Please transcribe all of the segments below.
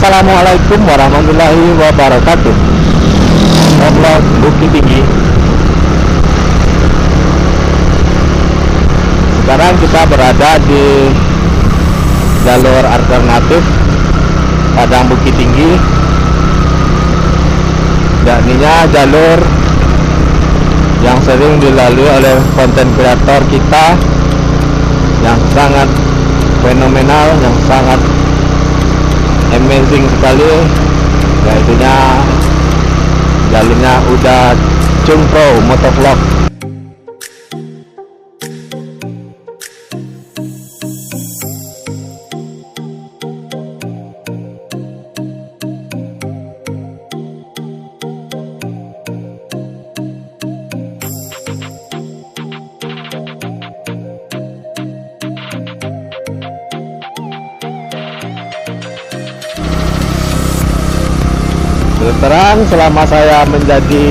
Assalamualaikum warahmatullahi wabarakatuh. Vlog Bukit Tinggi. Sekarang kita berada di jalur alternatif Padang Bukit Tinggi. Yakninya jalur yang sering dilalui oleh konten kreator kita yang sangat fenomenal, yang sangat amazing sekali, yaitunya jalurnya Uda Cungpro Motovlog. Terus terang, selama saya menjadi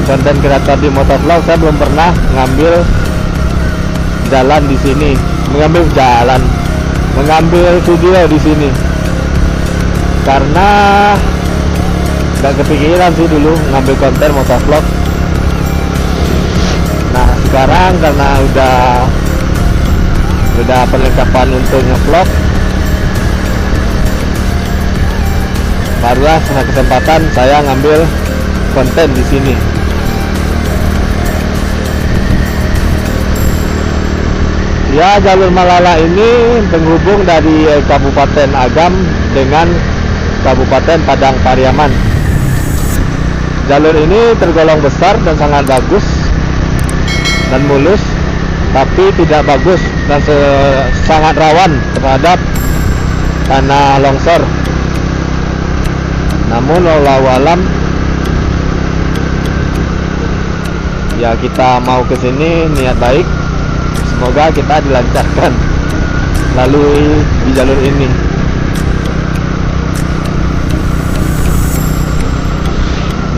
konten kreator di motovlog, saya belum pernah mengambil jalan di sini, mengambil video di sini, karena nggak kepikiran sih dulu ngambil konten motovlog. Nah sekarang karena udah perlengkapan untuk ngevlog, barulah setelah kesempatan saya ngambil konten di sini. Ya, jalur Malala ini penghubung dari Kabupaten Agam dengan Kabupaten Padang Pariaman. Jalur ini tergolong besar dan sangat bagus dan mulus, tapi tidak bagus dan sangat rawan terhadap tanah longsor. Namun wallahu alam, ya kita mau ke sini niat baik, semoga kita dilancarkan lalui di jalur ini.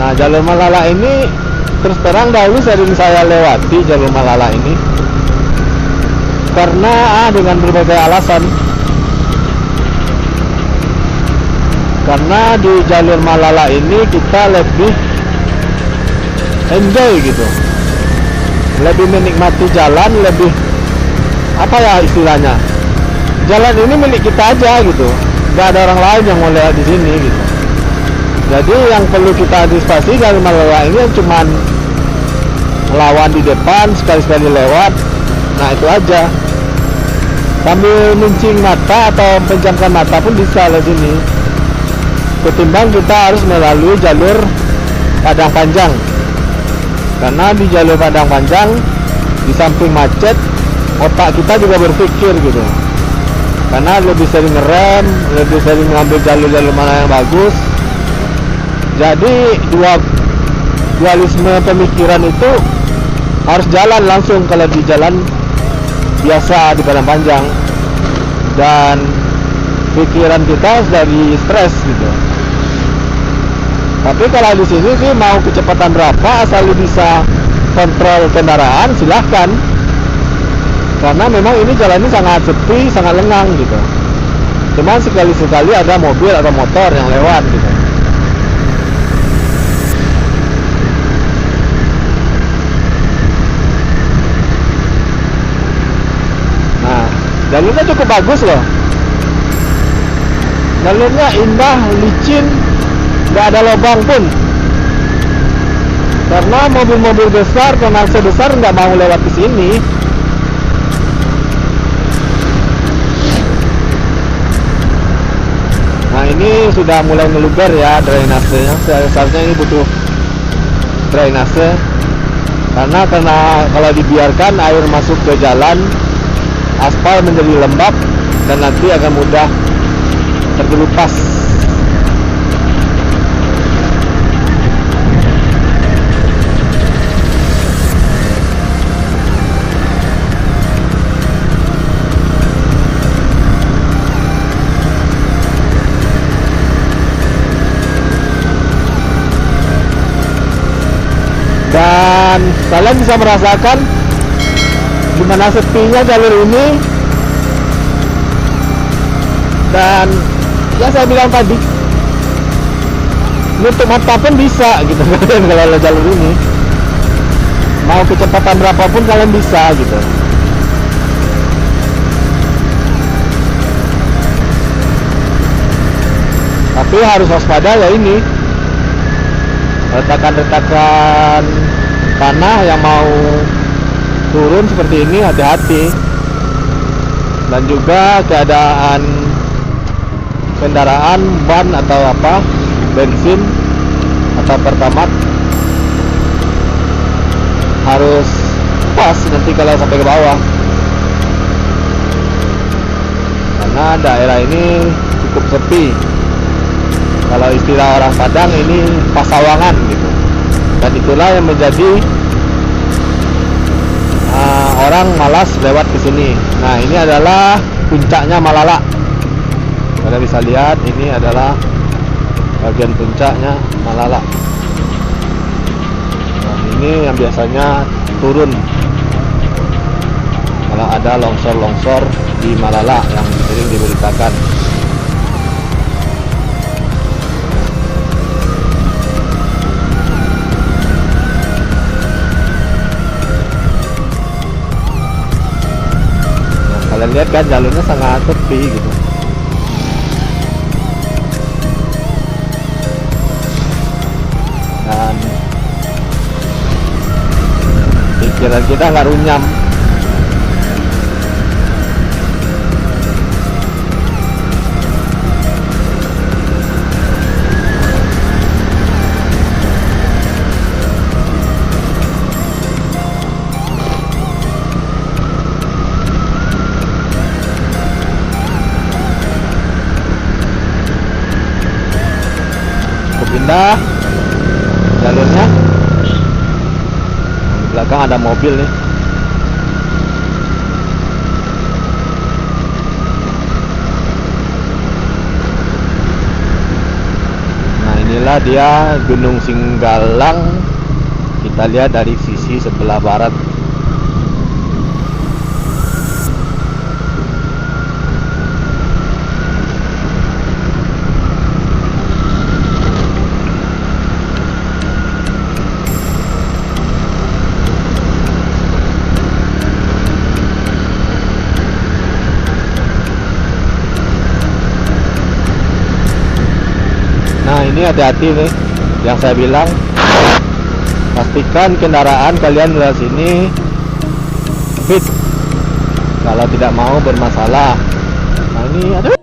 Nah, jalur Malala ini terus terang dahulu sering saya lewati jalur Malala ini karena dengan berbagai alasan. Karena di jalur Malala ini kita lebih enjoy gitu, lebih menikmati jalan, lebih apa ya istilahnya, jalan ini milik kita aja gitu, nggak ada orang lain yang mau lewat di sini gitu. Jadi yang perlu kita antisipasi jalur Malala ini cuman melawan di depan, sekali-sekali lewat, nah itu aja. Sambil mincing mata atau pejamkan mata pun bisa lewat sini, ketimbang kita harus melalui jalur Padang Panjang. Karena di jalur Padang Panjang, di samping macet, otak kita juga berpikir gitu, karena lebih sering ngerem, lebih sering mengambil jalur-jalur mana yang bagus. Jadi dualisme pemikiran itu harus jalan langsung kalau di jalan biasa di Padang Panjang, dan pikiran kita dari stres gitu. Tapi kalau di sini sih mau kecepatan berapa, asal lu bisa kontrol kendaraan silahkan. Karena memang ini jalannya sangat sepi, sangat lengang gitu. Cuman sekali-sekali ada mobil atau motor yang lewat gitu. Nah, jalurnya cukup bagus loh. Jalurnya indah, licin, nggak ada lubang pun. Karena mobil-mobil besar, pemangsa besar nggak mau lewat di sini. Nah ini sudah mulai meluber ya drainasenya. Seharusnya ini butuh drainase. Karena kalau dibiarkan air masuk ke jalan, aspal menjadi lembab dan nanti akan mudah terkelupas. Dan kalian bisa merasakan gimana sepinya jalur ini, dan Ya saya bilang tadi, nutup mata pun bisa gitu kan kalau jalur ini. Mau kecepatan berapapun kalian bisa gitu. Tapi harus waspada ya ini, retakan-retakan tanah yang mau turun seperti ini, hati-hati. Dan juga keadaan kendaraan, ban atau apa, bensin atau pertamax harus pas nanti kalau sampai ke bawah, karena daerah ini cukup sepi. Kalau istilah orang Padang ini pasawangan gitu, dan itulah yang menjadi orang malas lewat ke sini. Nah, ini adalah puncaknya Malala. Kalian bisa lihat, ini adalah bagian puncaknya Malala. Nah, ini yang biasanya turun kalau ada longsor-longsor di Malala yang sering diberitakan. Kalian lihat kan jalurnya sangat sepi gitu. Dan pikiran kita nggak runyam. Pindah jalurnya. Di belakang ada mobil nih. Nah, inilah dia Gunung Singgalang. Kita lihat dari sisi sebelah barat. Nah, ini hati-hati nih, yang saya bilang, pastikan kendaraan kalian dari sini fit kalau tidak mau bermasalah. Nah, ini aduh.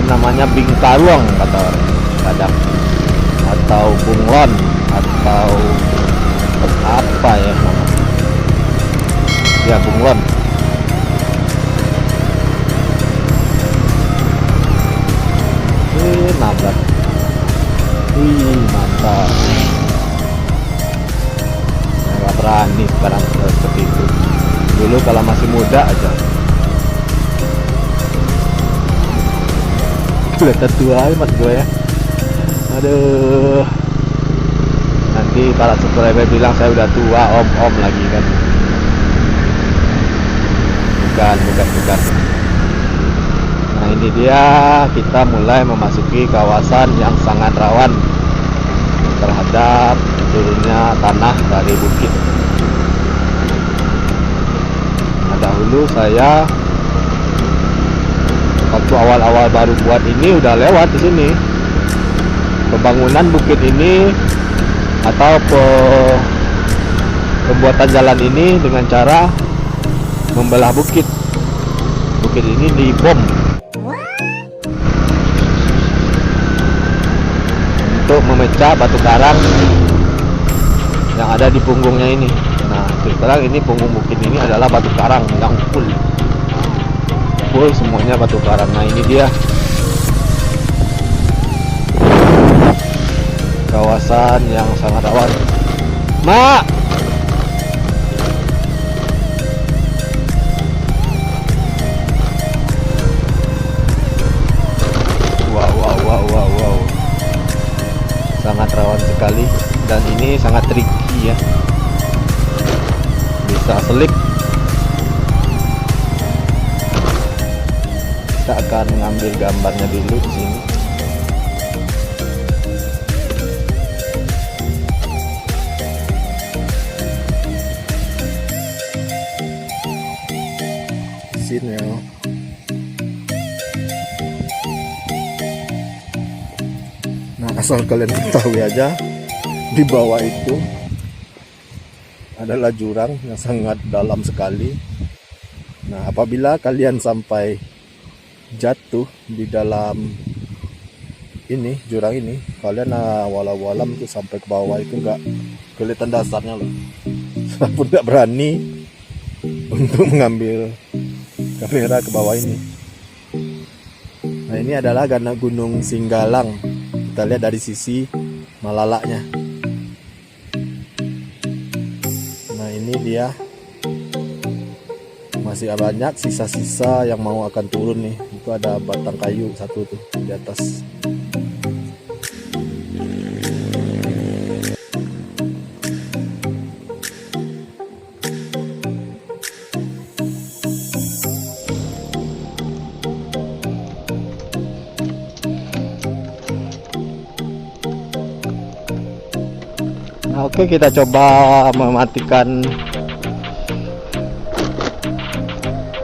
Namanya Bingkaruang kata orang Padang, atau Bunglon, atau apa ya nama? Ya, Bunglon. Nabrak. Wih, mantap. Nggak berani sekarang seperti itu. Dulu kalau masih muda aja. Kelihatan tua amat gue ya. Aduh, nanti para subscriber bilang saya udah tua, om lagi kan. Bukan. Nah, ini dia, kita mulai memasuki kawasan yang sangat rawan terhadap turunnya tanah dari bukit. Nah, dahulu saya waktu awal-awal baru buat ini udah lewat di sini. Pembangunan bukit ini atau pembuatan jalan ini dengan cara membelah bukit. Bukit ini dibom untuk memecah batu karang yang ada di punggungnya ini. Nah, sekarang ini punggung bukit ini adalah batu karang yang full semuanya batu karang. Nah, ini dia kawasan yang sangat rawan. Mak, rawan sekali, dan ini sangat tricky ya, bisa selip. Kita akan mengambil gambarnya dulu di sini. Sini ya. Nah, asal kalian ketahui aja, di bawah itu adalah jurang yang sangat dalam sekali. Nah, apabila kalian sampai jatuh di dalam ini, jurang ini, kalian walau-walam tuh sampai ke bawah itu nggak kelihatan dasarnya loh. Saya pun nggak berani untuk mengambil kamera ke bawah ini. Nah, ini adalah karena Gunung Singgalang. Kita lihat dari sisi Malalaknya. Nah, ini dia, masih banyak sisa-sisa yang mau akan turun nih. Itu ada batang kayu satu tuh di atas. Nah, oke, kita coba mematikan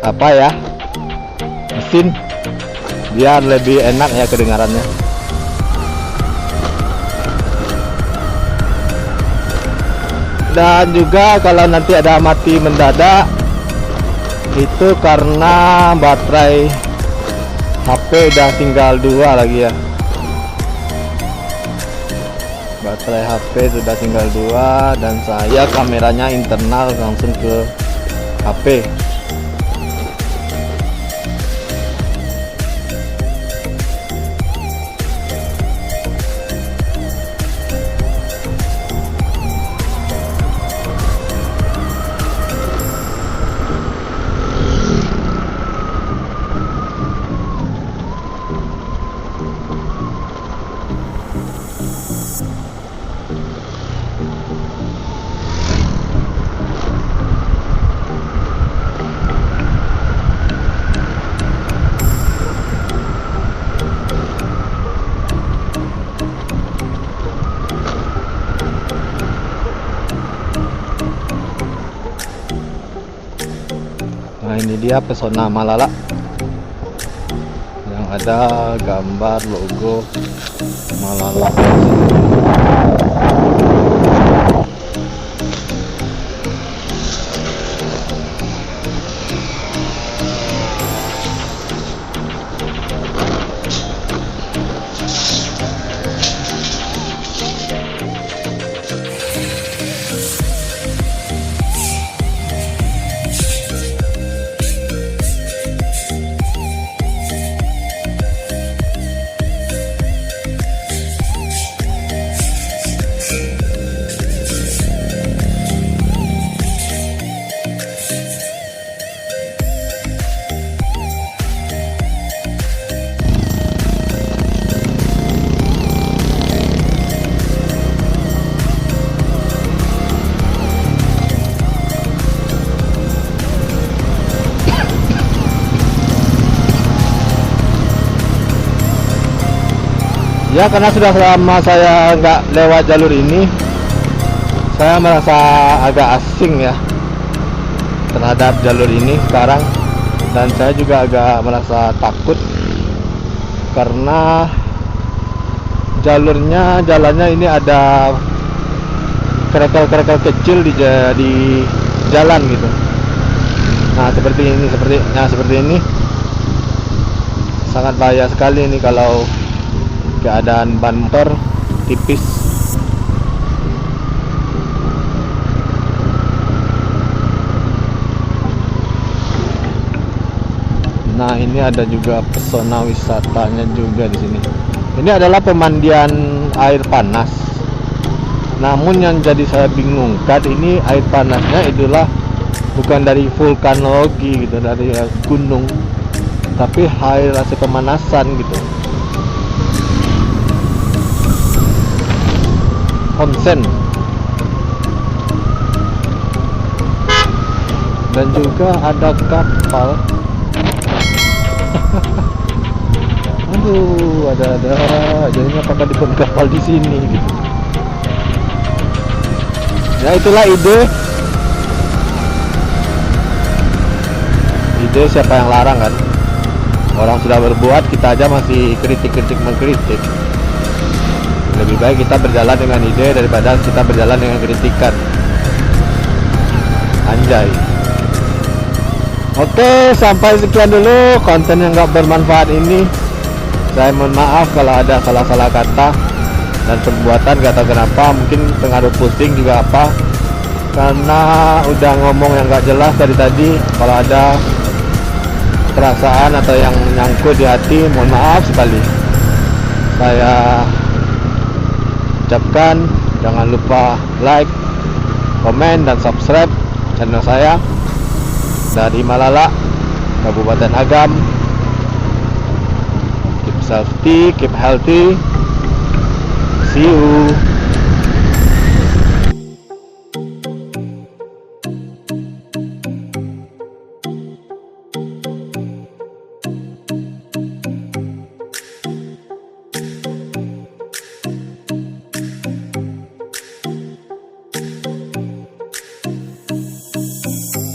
apa ya, mesin, biar lebih enak ya kedengarannya. Dan juga kalau nanti ada mati mendadak, itu karena baterai HP udah tinggal 2 lagi ya. Baterai HP sudah tinggal 2, dan saya kameranya internal langsung ke HP. Nah, ini dia pesona Malalak yang ada gambar logo Malalak. Ya, karena sudah lama saya nggak lewat jalur ini, saya merasa agak asing ya terhadap jalur ini sekarang, dan saya juga agak merasa takut karena jalannya ini ada kerikil-kerikil kecil di jalan gitu. Nah, seperti ini sangat bahaya sekali ini kalau keadaan ban motor tipis. Nah, ini ada juga pesona wisatanya juga di sini. Ini adalah pemandian air panas. Namun yang jadi saya bingungkan, ini air panasnya itulah bukan dari vulkanologi gitu, dari gunung, tapi air hasil pemanasan gitu. onsen. Dan juga ada kapal. Aduh, ada jadinya apakah dibuat kapal di sini gitu. Ya itulah ide siapa yang larang kan. Orang sudah berbuat, kita aja masih kritik mengkritik. Lebih baik kita berjalan dengan ide daripada kita berjalan dengan kritikan. Anjay. Oke, sampai sekian dulu konten yang gak bermanfaat ini. Saya mohon maaf kalau ada salah-salah kata dan perbuatan, gak tahu kenapa, mungkin pengaruh pusing juga apa, karena udah ngomong yang gak jelas dari tadi. Kalau ada perasaan atau yang nyangkut di hati, mohon maaf sekali. Saya ucapkan jangan lupa like, komen, dan subscribe channel saya. Dari Malala, Kabupaten Agam. Keep safety, keep healthy. See you.